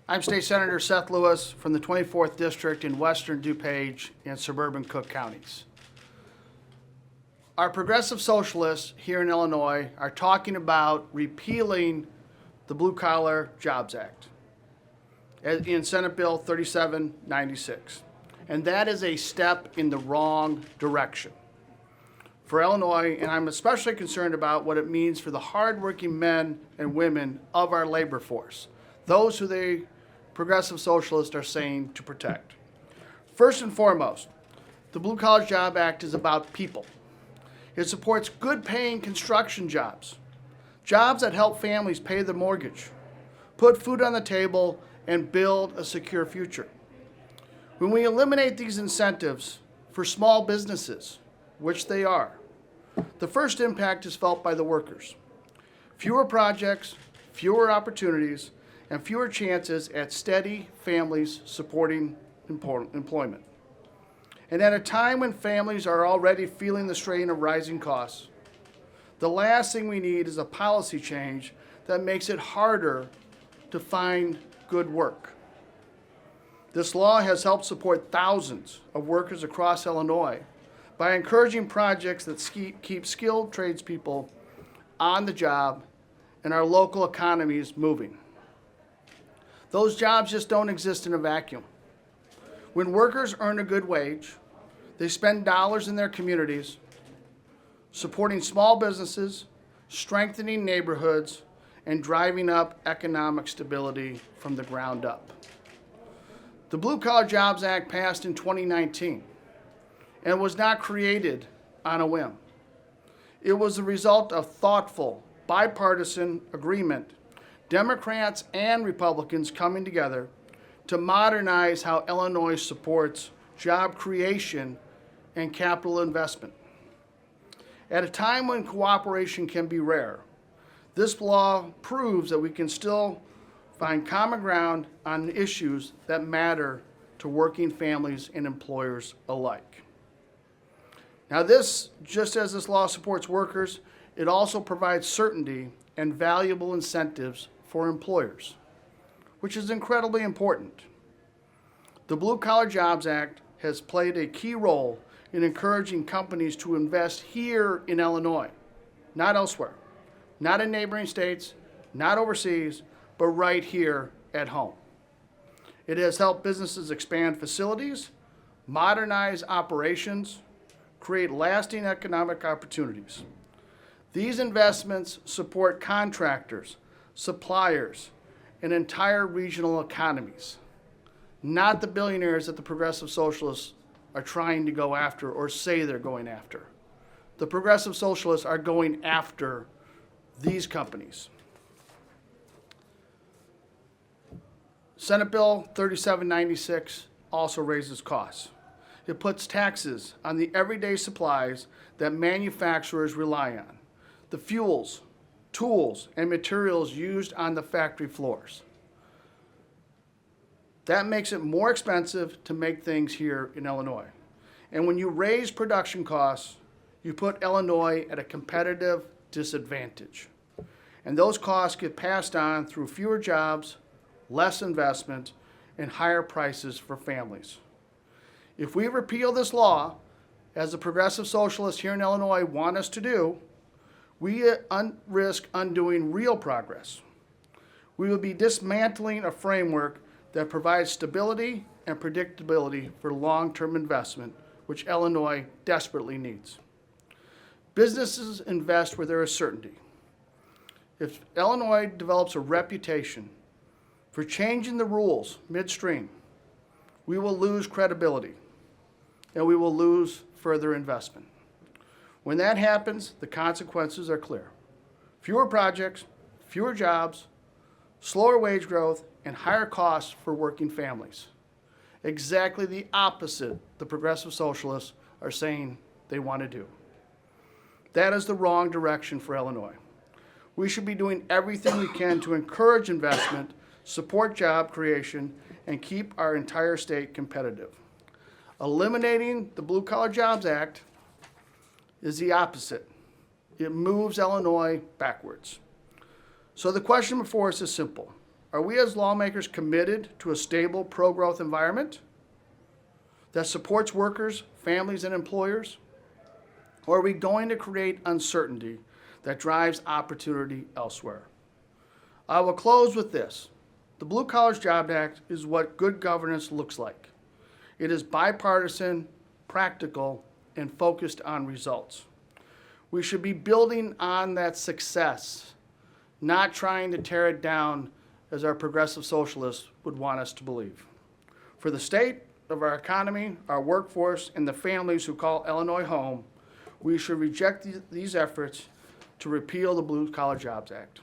I'm State Senator Seth Lewis from the 24th District in Western DuPage and suburban Cook counties. Our progressive socialists here in Illinois are talking about repealing the Blue Collar Jobs Act in Senate Bill 3796. And that is a step in the wrong direction for Illinois, and I'm especially concerned about what it means for the hardworking men and women of our labor force, those who the progressive socialists are saying to protect. First and foremost, the Blue Collar Job Act is about people. It supports good-paying construction jobs, jobs that help families pay their mortgage, put food on the table, and build a secure future. When we eliminate these incentives for small businesses, which they are, the first impact is felt by the workers. Fewer projects, fewer opportunities, and fewer chances at steady families supporting employment. And at a time when families are already feeling the strain of rising costs, the last thing we need is a policy change that makes it harder to find good work. This law has helped support thousands of workers across Illinois by encouraging projects that keep skilled tradespeople on the job and our local economies moving. Those jobs just don't exist in a vacuum. When workers earn a good wage, they spend dollars in their communities, supporting small businesses, strengthening neighborhoods, and driving up economic stability from the ground up. The Blue Collar Jobs Act passed in 2019 and was not created on a whim. It was the result of thoughtful, bipartisan agreement, Democrats and Republicans coming together to modernize how Illinois supports job creation and capital investment. At a time when cooperation can be rare, this law proves that we can still find common ground on issues that matter to working families and employers alike. Now just as this law supports workers, it also provides certainty and valuable incentives for employers, which is incredibly important. The Blue Collar Jobs Act has played a key role in encouraging companies to invest here in Illinois, not elsewhere, not in neighboring states, not overseas, but right here at home. It has helped businesses expand facilities, modernize operations, create lasting economic opportunities. These investments support contractors, suppliers, and entire regional economies, not the billionaires that the progressive socialists are trying to go after or say they're going after. The progressive socialists are going after these companies. Senate Bill 3796 also raises costs. It puts taxes on the everyday supplies that manufacturers rely on, the fuels, tools, and materials used on the factory floors. That makes it more expensive to make things here in Illinois. And when you raise production costs, you put Illinois at a competitive disadvantage. And those costs get passed on through fewer jobs, less investment, and higher prices for families. If we repeal this law, as the progressive socialists here in Illinois want us to do, we risk undoing real progress. We will be dismantling a framework that provides stability and predictability for long-term investment, which Illinois desperately needs. Businesses invest where there is certainty. If Illinois develops a reputation for changing the rules midstream, we will lose credibility and we will lose further investment. When that happens, the consequences are clear. Fewer projects, fewer jobs, slower wage growth, and higher costs for working families. Exactly the opposite the progressive socialists are saying they want to do. That is the wrong direction for Illinois. We should be doing everything we can to encourage investment, support job creation, and keep our entire state competitive. Eliminating the Blue Collar Jobs Act is the opposite. It moves Illinois backwards. So the question before us is simple. Are we as lawmakers committed to a stable pro-growth environment that supports workers, families, and employers? Or are we going to create uncertainty that drives opportunity elsewhere? I will close with this. The Blue Collar Jobs Act is what good governance looks like. It is bipartisan, practical, and focused on results. We should be building on that success, not trying to tear it down as our progressive socialists would want us to believe. For the state of our economy, our workforce, and the families who call Illinois home, we should reject these efforts to repeal the Blue Collar Jobs Act.